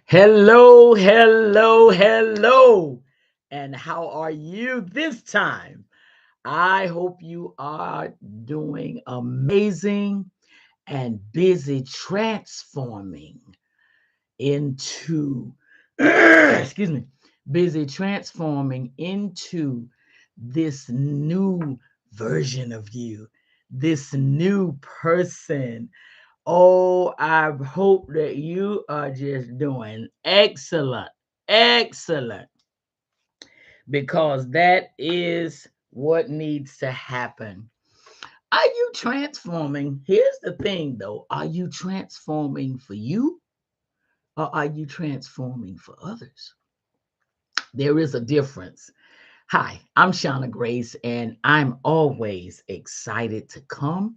Hello, hello, hello. And how are you this time? I hope you are doing amazing and busy transforming into, excuse me, busy transforming into this new version of you, this new person. Oh, I hope that you are just doing excellent, excellent, because that is what needs to happen. Are you transforming? Here's the thing though, are you transforming for you or are you transforming for others? There is a difference. Hi, I'm Shauna Grace, and I'm always excited to come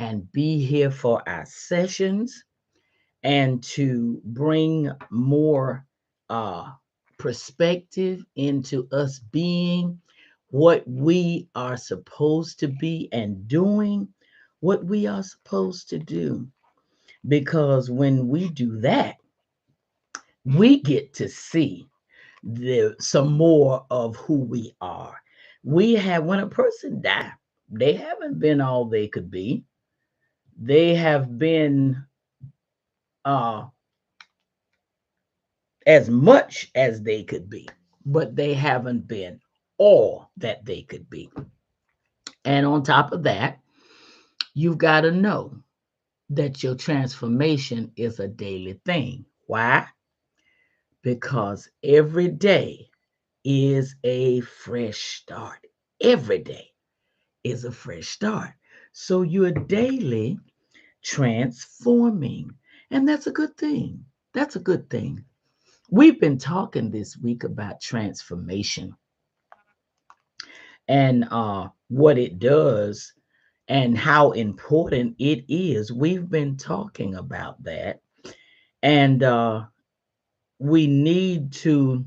and be here for our sessions and to bring more uh, perspective into us being what we are supposed to be and doing what we are supposed to do. Because when we do that, we get to see some more of who we are. We have, when a person dies, they haven't been all they could be. They have been uh, as much as they could be, but they haven't been all that they could be. And on top of that, you've got to know that your transformation is a daily thing. Why? Because every day is a fresh start. Every day is a fresh start. So you're daily transforming. And that's a good thing. That's a good thing. We've been talking this week about transformation and what it does and how important it is. We've been talking about that, and we need to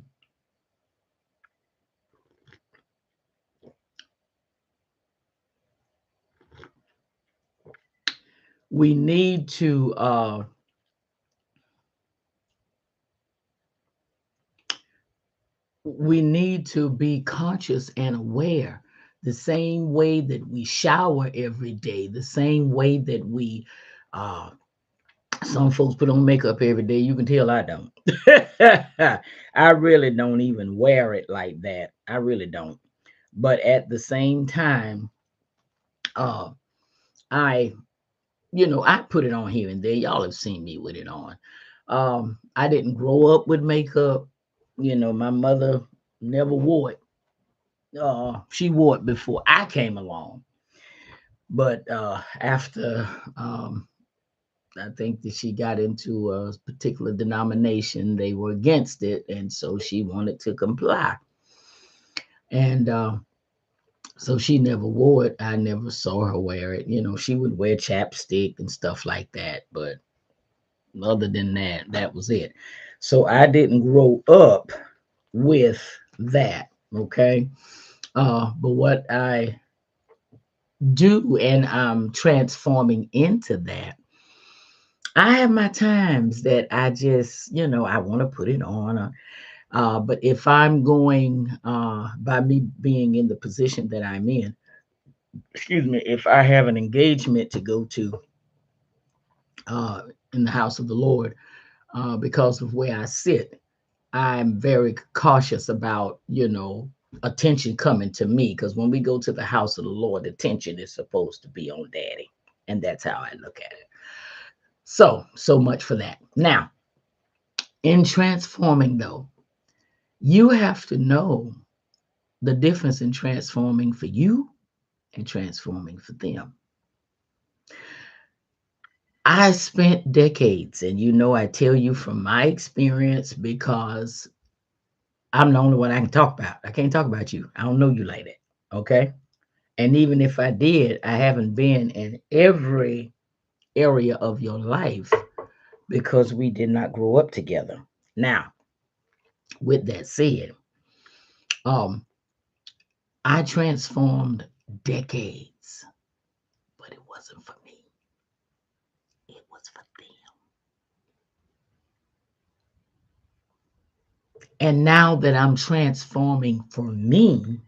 we need to we need to be conscious and aware. The same way that we shower every day, the same way that we uh, some folks put on makeup every day. You can tell I don't. I really don't even wear it like that. I really don't. But at the same time, uh, I, I put it on here and there. Y'all have seen me with it on. I didn't grow up with makeup. My mother never wore it. She wore it before I came along. But after I think that she got into a particular denomination. They were against it, and so she wanted to comply. And so she never wore it. I never saw her wear it. She would wear chapstick and stuff like that, but other than that, that was it. So I didn't grow up with that. Okay. But what I do, and I'm transforming into that, I have my times that I just, I want to put it on. But if I'm going, by me being in the position that I'm in, excuse me, if I have an engagement to go to uh, in the house of the Lord, because of where I sit, I'm very cautious about, attention coming to me. Because when we go to the house of the Lord, attention is supposed to be on daddy. And that's how I look at it. So much for that. Now, in transforming, though, you have to know the difference in transforming for you and transforming for them. I spent decades, and I tell you from my experience because I'm the only one I can talk about. I can't talk about you. I don't know you like that. Okay. And even if I did, I haven't been in every area of your life because we did not grow up together. Now, with that said, um, I transformed decades, but it wasn't for me. It was for them. And now that I'm transforming for me,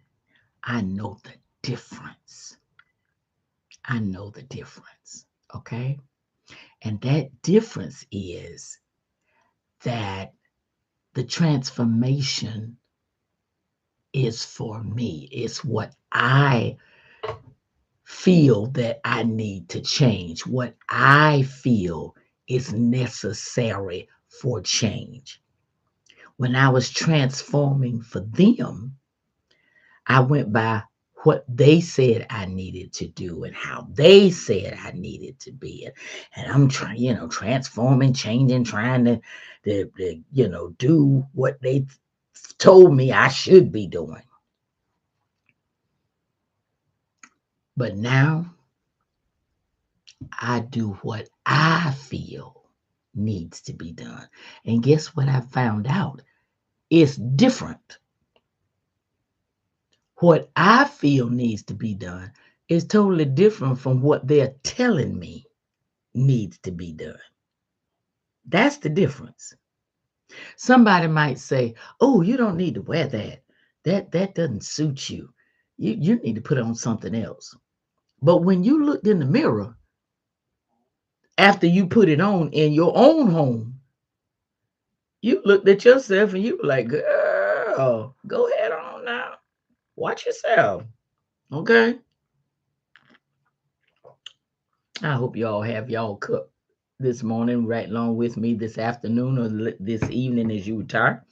I know the difference. I know the difference. Okay. And that difference is that the transformation is for me. It's what I feel that I need to change, what I feel is necessary for change. When I was transforming for them, I went by what they said I needed to do and how they said I needed to be. And I'm trying, transforming, changing, trying to do what they told me I should be doing. But now I do what I feel needs to be done. And guess what I found out? It's different. What I feel needs to be done is totally different from what they're telling me needs to be done. That's the difference. Somebody might say, "Oh, you don't need to wear that. That doesn't suit you. You need to put on something else." But when you looked in the mirror after you put it on in your own home, you looked at yourself and you were like, "Girl, go ahead on now. Watch yourself." Okay. I hope y'all have y'all cup this morning right along with me this afternoon or this evening as you retire,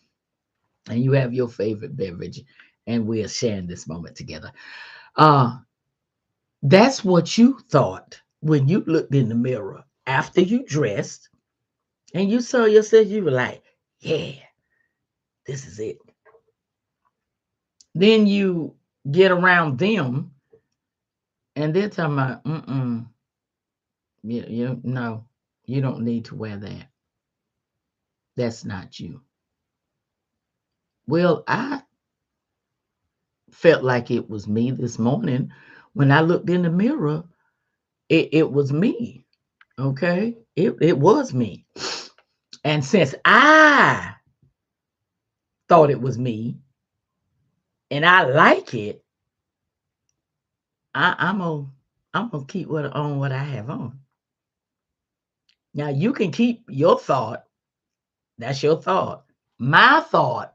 and you have your favorite beverage, and we are sharing this moment together. Uh, that's what you thought when you looked in the mirror after you dressed and you saw yourself. You were like, "Yeah, this is it." Then you get around them, and they're talking about, no, you don't need to wear that. That's not you. Well, I felt like it was me this morning when I looked in the mirror. It was me. Okay. It was me. And since I thought it was me and I like it, I'm gonna keep what I have on. Now you can keep your thought. That's your thought. My thought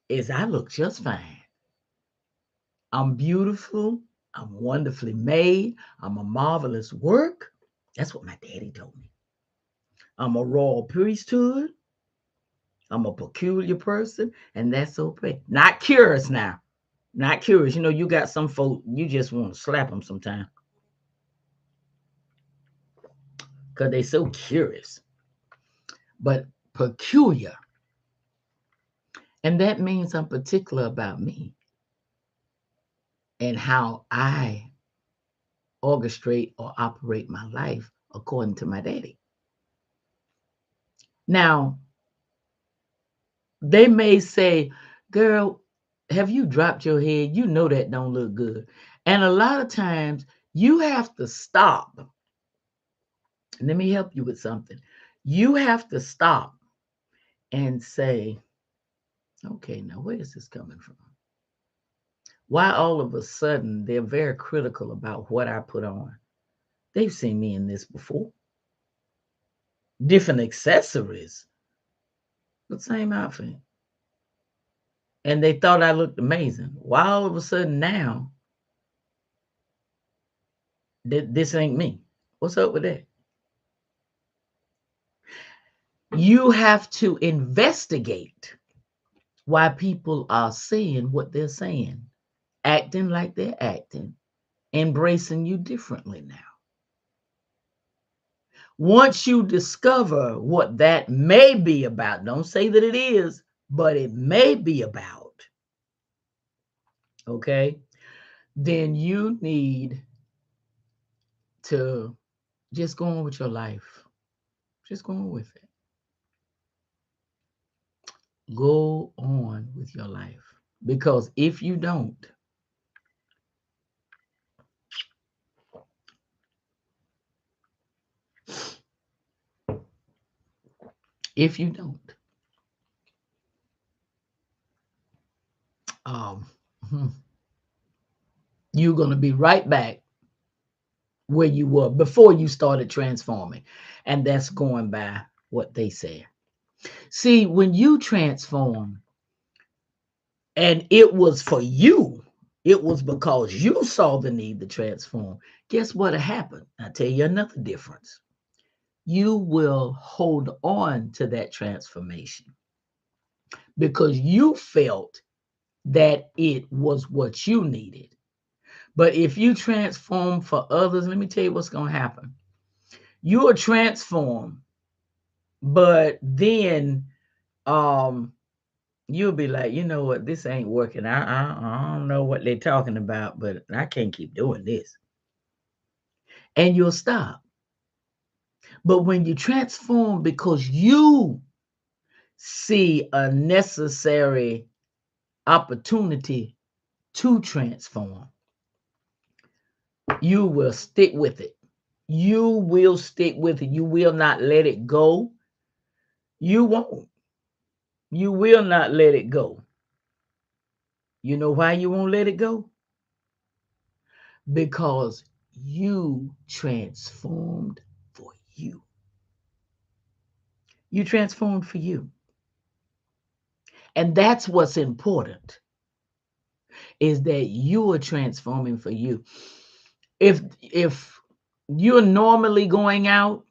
is I look just fine. I'm beautiful. I'm wonderfully made. I'm a marvelous work. That's what my daddy told me. I'm a royal priesthood. I'm a peculiar person, and that's okay. Not curious now. Not curious. You got some folk, you just want to slap them sometimes because they're so curious. But peculiar. And that means I'm particular about me and how I orchestrate or operate my life according to my daddy. Now, they may say, "Girl, have you dropped your head? You know that don't look good." And a lot of times you have to stop. Let me help you with something. You have to stop and say, "Okay, now where is this coming from? Why all of a sudden they're very critical about what I put on? They've seen me in this before. Different accessories, but same outfit. And they thought I looked amazing. Why all of a sudden now this ain't me? What's up with that?" You have to investigate why people are saying what they're saying, acting like they're acting, embracing you differently now. Once you discover what that may be about, don't say that it is, but it may be about, okay, then you need to just go on with your life. Just go on with it. Go on with your life. Because if you don't, um, you're going to be right back where you were before you started transforming. And that's going by what they said. See, when you transform, and it was for you, it was because you saw the need to transform. Guess what happened? I'll tell you another difference. You will hold on to that transformation because you felt that it was what you needed. But if you transform for others, let me tell you what's going to happen. You will transform, but then you'll be like, you know what, this ain't working. I don't know what they're talking about, but I can't keep doing this. And you'll stop. But when you transform because you see a necessary opportunity to transform, you will stick with it. You will stick with it. You will not let it go. You won't. You will not let it go. You know why you won't let it go? Because you transformed for you. You transformed for you. And that's what's important, is that you are transforming for you. If you're normally going out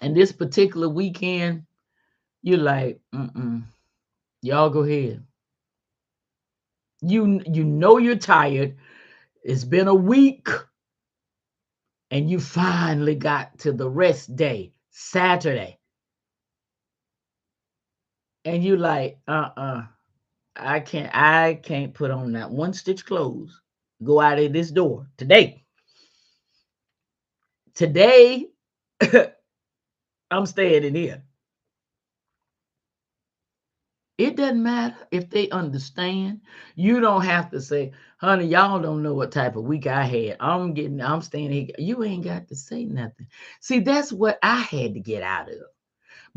and this particular weekend, you're like, y'all go ahead. You know you're tired. It's been a week and you finally got to the rest day, Saturday. And you like, I can't put on that one stitch clothes. Go out of this door today. Today, I'm staying in here. It doesn't matter if they understand. You don't have to say, honey, y'all don't know what type of week I had. I'm staying here. You ain't got to say nothing. See, that's what I had to get out of.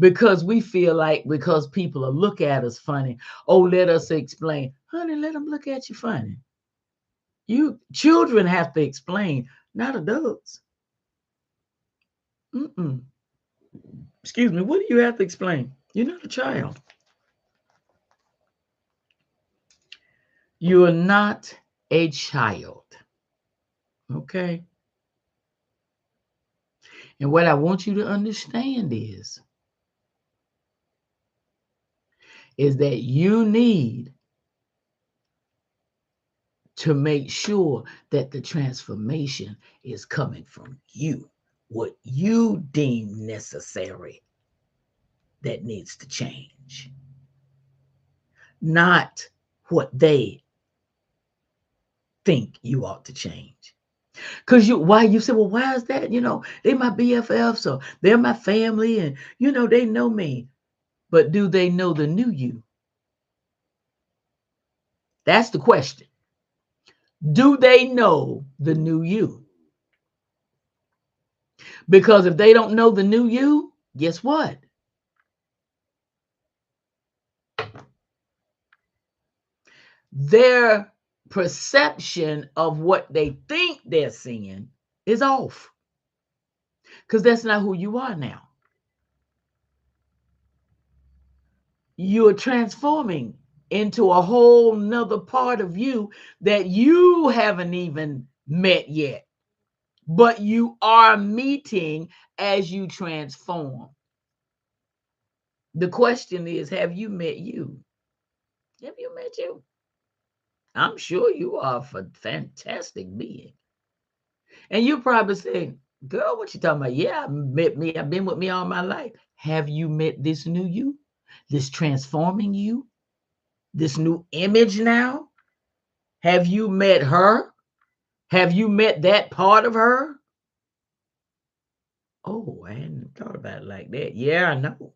Because we feel like, because people will look at us funny, oh, let us explain. Honey, let them look at you funny. You children have to explain, not adults. Excuse me, what do you have to explain? You're not a child. You are not a child. Okay? And what I want you to understand is that you need to make sure that the transformation is coming from you. What you deem necessary that needs to change, not what they think you ought to change. Because you say, well, why is that? They my BFFs, or they're my family, and they know me. But do they know the new you? That's the question. Do they know the new you? Because if they don't know the new you, guess what? Their perception of what they think they're seeing is off. Because that's not who you are now. You're transforming into a whole nother part of you that you haven't even met yet. But you are meeting as you transform. The question is, have you met you? Have you met you? I'm sure you are a fantastic being. And you probably say, girl, what you talking about? Yeah, I met me. I've been with me all my life. Have you met this new you? This transforming you? This new image now? Have you met her? Have you met that part of her? Oh, I hadn't thought about it like that. Yeah, I know.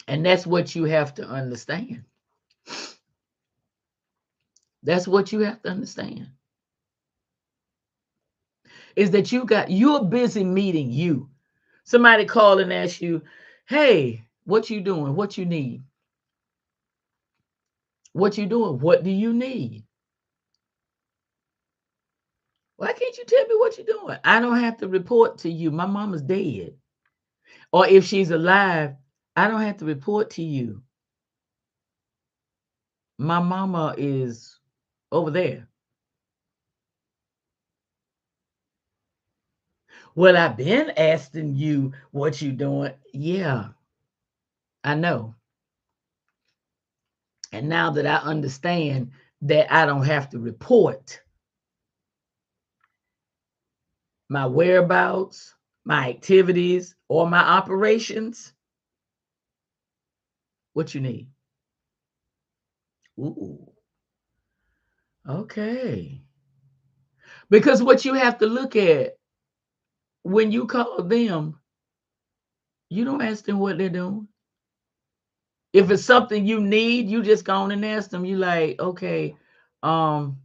And that's what you have to understand. That's what you have to understand. is that you're busy meeting you. Somebody call and ask you, hey, what you doing? What you need? What you doing? What do you need? Why can't you tell me what you're doing? I don't have to report to you. My mama's dead. Or if she's alive, I don't have to report to you. My mama is over there. Well, I've been asking you what you doing. Yeah, I know. And now that I understand that I don't have to report my whereabouts, my activities, or my operations, what you need? Ooh, okay. Because what you have to look at when you call them, you don't ask them what they're doing. If it's something you need, you just go on and ask them. You like, okay, um,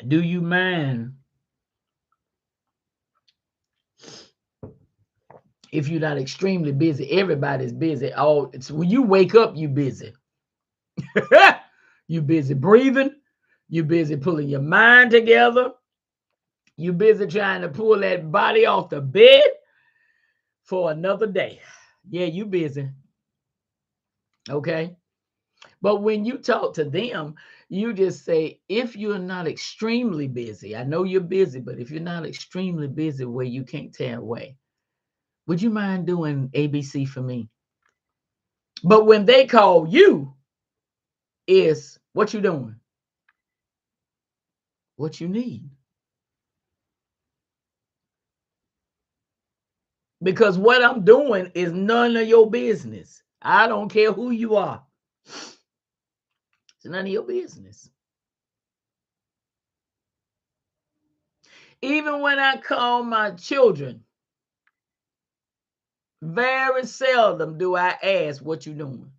do you mind if you're not extremely busy? Everybody's busy. Oh, it's when you wake up, you busy. You busy breathing. You busy pulling your mind together. You busy trying to pull that body off the bed for another day. Yeah, you busy. Okay. But when you talk to them, you just say, if you're not extremely busy, I know you're busy, but if you're not extremely busy where you can't tear away, would you mind doing ABC for me? But when they call you, is what you doing? What you need? Because what I'm doing is none of your business. I don't care who you are. It's none of your business. Even when I call my children, very seldom do I ask what you doing.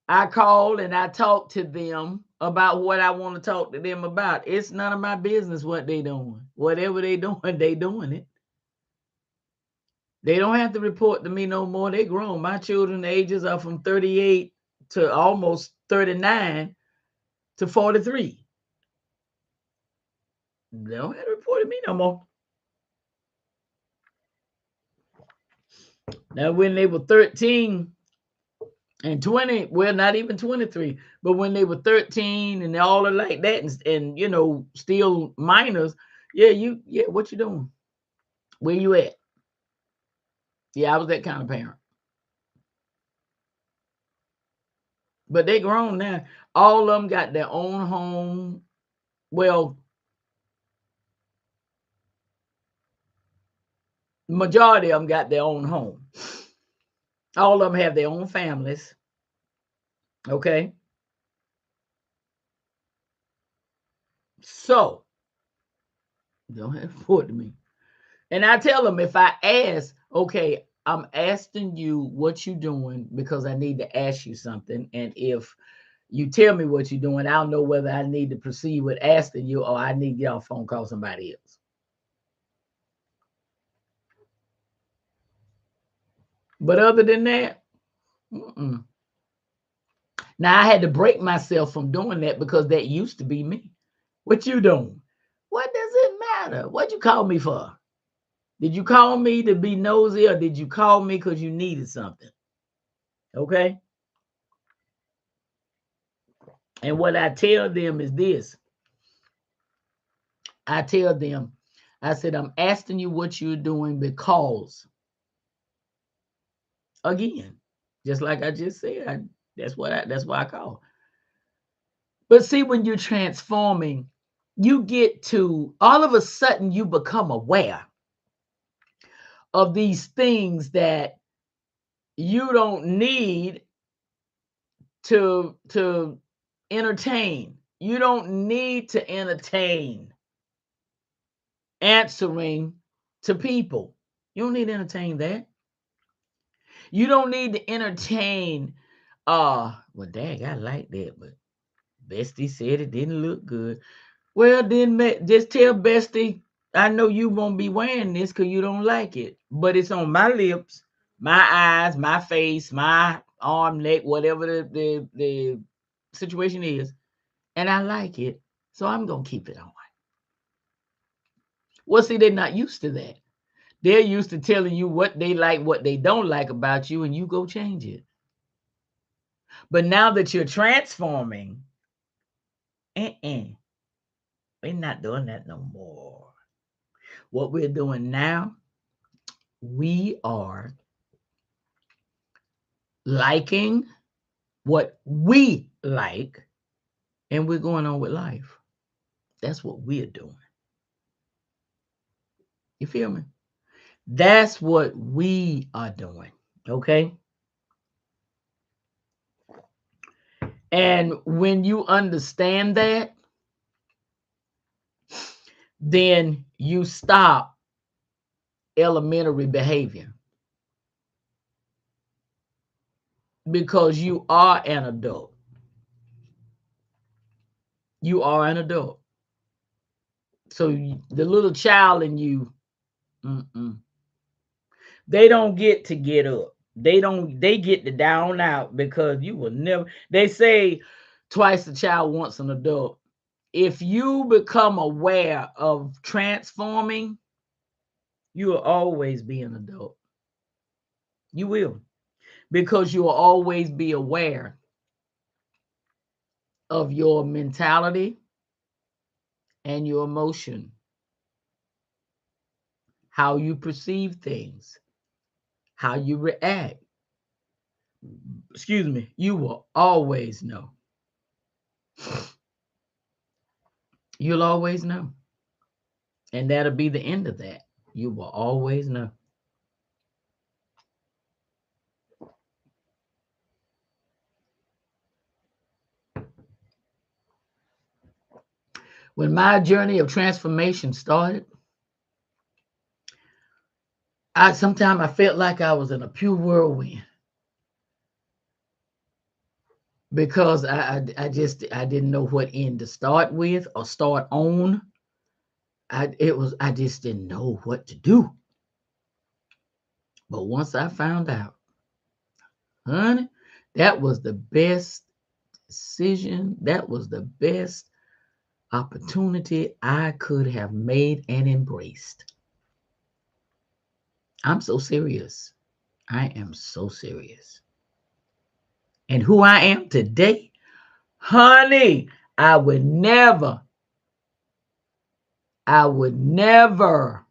I call and I talk to them about what I want to talk to them about. It's none of my business what they doing. Whatever they doing, they doing it. They don't have to report to me no more. They grown. My children ages are from 38 to almost 39 to 43. They don't have to report to me no more. Now, when they were 13 and 20, well, not even 23, but when they were 13 and all of like that, and still minors, yeah, what you doing? Where you at? Yeah, I was that kind of parent. But they grown now. All of them got their own home. Well, majority of them got their own home. All of them have their own families. Okay. So, don't have to report to me. And I tell them if I ask, okay, I'm asking you what you doing because I need to ask you something. And if you tell me what you're doing, I'll know whether I need to proceed with asking you or I need to get off phone call somebody else. But other than that, mm-mm. Now I had to break myself from doing that because that used to be me. What you doing? What does it matter? What you call me for? Did you call me to be nosy or did you call me because you needed something? Okay. And what I tell them is this. I tell them, I said, I'm asking you what you're doing because, again, just like I just said, that's why I call. But see, when you're transforming, you get to all of a sudden you become aware of these things that you don't need to entertain. You don't need to entertain answering to people. You don't need to entertain that. You don't need to entertain well dang, I like that, but Bestie said it didn't look good. Well, then just tell Bestie, I know you won't be wearing this because you don't like it, but it's on my lips, my eyes, my face, my arm, neck, whatever the situation is, and I like it, so I'm gonna keep it on. Well, see, they're not used to that. They're used to telling you what they like, what they don't like about you, and you go change it. But now that you're transforming, we're not doing that no more. What we're doing now, we are liking what we like, and we're going on with life. That's what we're doing. You feel me? That's what we are doing. Okay. And when you understand that, then you stop elementary behavior because you are an adult. You are an adult. So the little child in you, they don't get to get up. They get to down out because you will never. They say twice a child, once an adult. If you become aware of transforming, you will always be an adult. You will, because you will always be aware of your mentality and your emotion, how you perceive things, how you react. Excuse me, you will always know. You'll always know. And that'll be the end of that. You will always know. When my journey of transformation started, sometimes I felt like I was in a pure whirlwind because I didn't know what end to start with or start on. I just didn't know what to do. But once I found out, honey, that was the best decision. That was the best opportunity I could have made and embraced. I'm so serious. I am so serious. And who I am today, honey, I would never, I would never,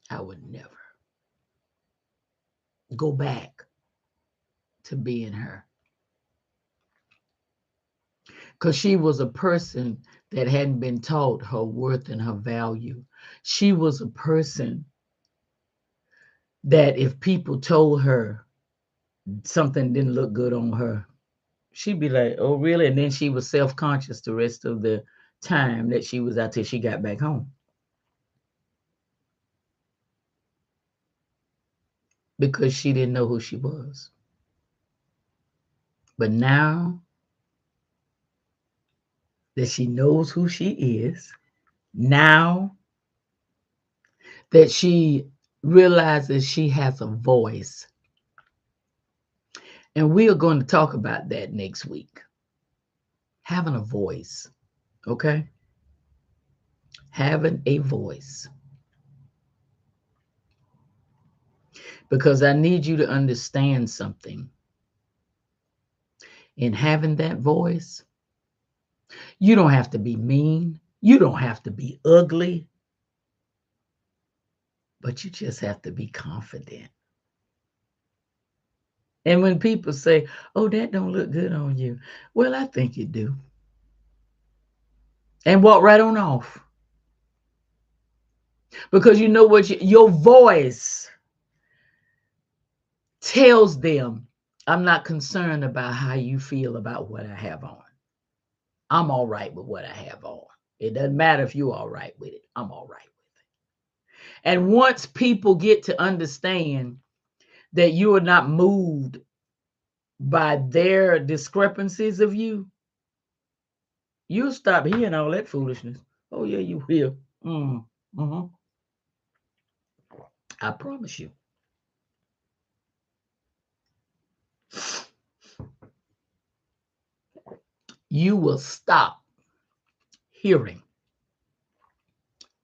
I would never go back to being her. Because she was a person that hadn't been taught her worth and her value. She was a person that if people told her something didn't look good on her, she'd be like, oh, really? And then she was self conscious the rest of the time that she was out till she got back home. Because she didn't know who she was. But now that she knows who she is, now that she realizes she has a voice, and we are going to talk about that next week. Having a voice, okay? Having a voice. Because I need you to understand something. In having that voice, you don't have to be mean. You don't have to be ugly. But you just have to be confident. And when people say, oh, that don't look good on you, well, I think you do. And walk right on off. Because you know what? Your voice tells them, I'm not concerned about how you feel about what I have on. I'm all right with what I have on. It doesn't matter if you're all right with it. I'm all right with it. And once people get to understand that you are not moved by their discrepancies of you, You'll stop hearing all that foolishness. Oh, yeah, you will. Mm-hmm. I promise you. You will stop hearing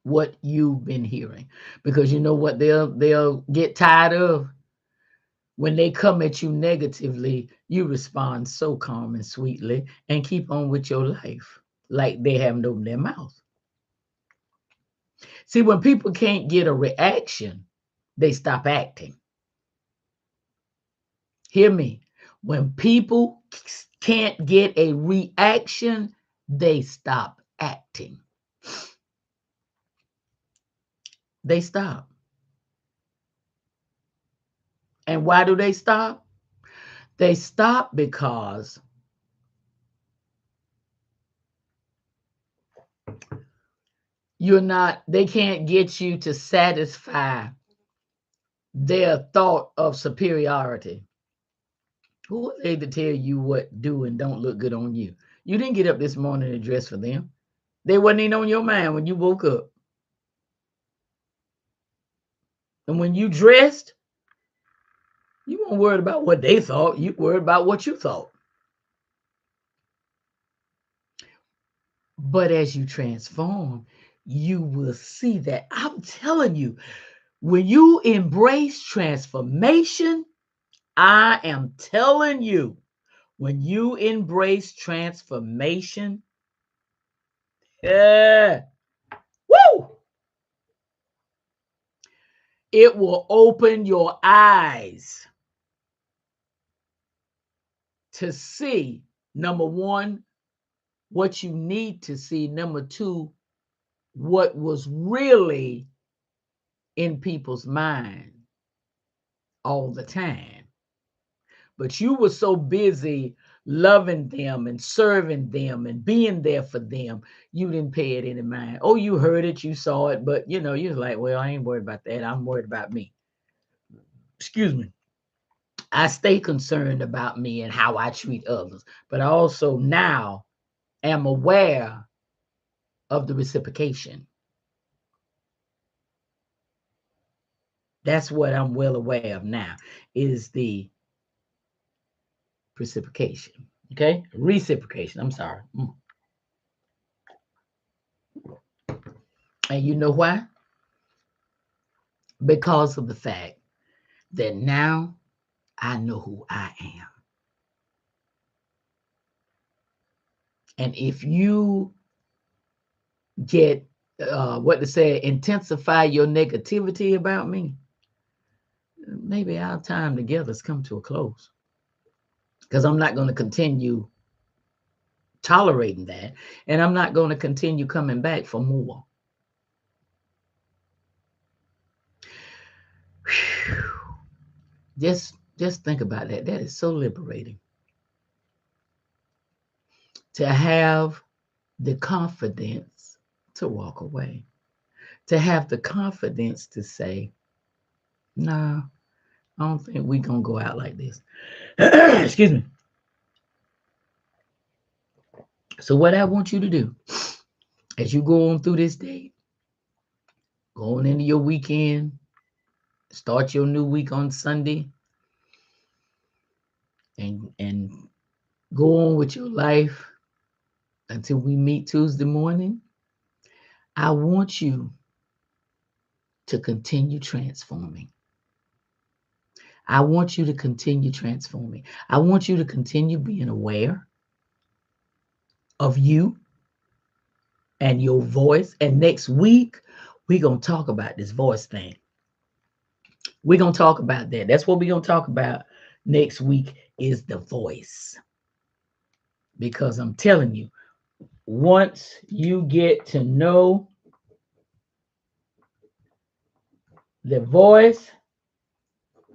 what you've been hearing, because you know what they'll get tired of. When they come at you negatively, you respond so calm and sweetly and keep on with your life like they haven't opened their mouth. See, when people can't get a reaction, they stop acting. Hear me. When people can't get a reaction, they stop acting. They stop. And why do they stop? They stop because they can't get you to satisfy their thought of superiority. Who are they to tell you what do and don't look good on you? You didn't get up this morning to dress for them. They wasn't even on your mind when you woke up. And when you dressed, you weren't worried about what they thought. You worried about what you thought. But as you transform, you will see that. I'm telling you, when you embrace transformation, I am telling you, when you embrace transformation, yeah, woo, it will open your eyes to see, number one, what you need to see. Number two, what was really in people's mind all the time. But you were so busy loving them and serving them and being there for them, you didn't pay it any mind. Oh, you heard it, you saw it, but you know, you're like, well, I ain't worried about that. I'm worried about me. Excuse me. I stay concerned about me and how I treat others, but I also now am aware of the reciprocation. That's what I'm well aware of now, is the reciprocation. Okay? Reciprocation. I'm sorry. And you know why? Because of the fact that now I know who I am. And if you get, what to say, intensify your negativity about me, maybe our time together has come to a close. Because I'm not going to continue tolerating that. And I'm not going to continue coming back for more. Whew. Just think about that. That is so liberating. To have the confidence to walk away. To have the confidence to say, nah, I don't think we're going to go out like this. Excuse me. So what I want you to do as you go on through this day, going into your weekend, start your new week on Sunday, and go on with your life until we meet Tuesday morning. I want you to continue transforming. I want you to continue transforming. I want you to continue being aware of you and your voice. And next week, we're going to talk about this voice thing. We're going to talk about that. That's what we're going to talk about next week, is the voice. Because I'm telling you, once you get to know the voice,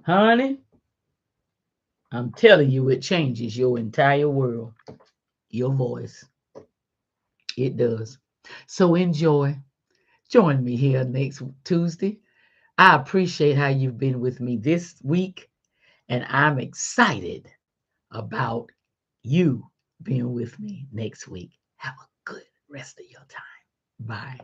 honey, I'm telling you, it changes your entire world. Your voice. It does. So enjoy. Join me here next Tuesday. I appreciate how you've been with me this week, and I'm excited about you being with me next week. Have a rest of your time. Bye.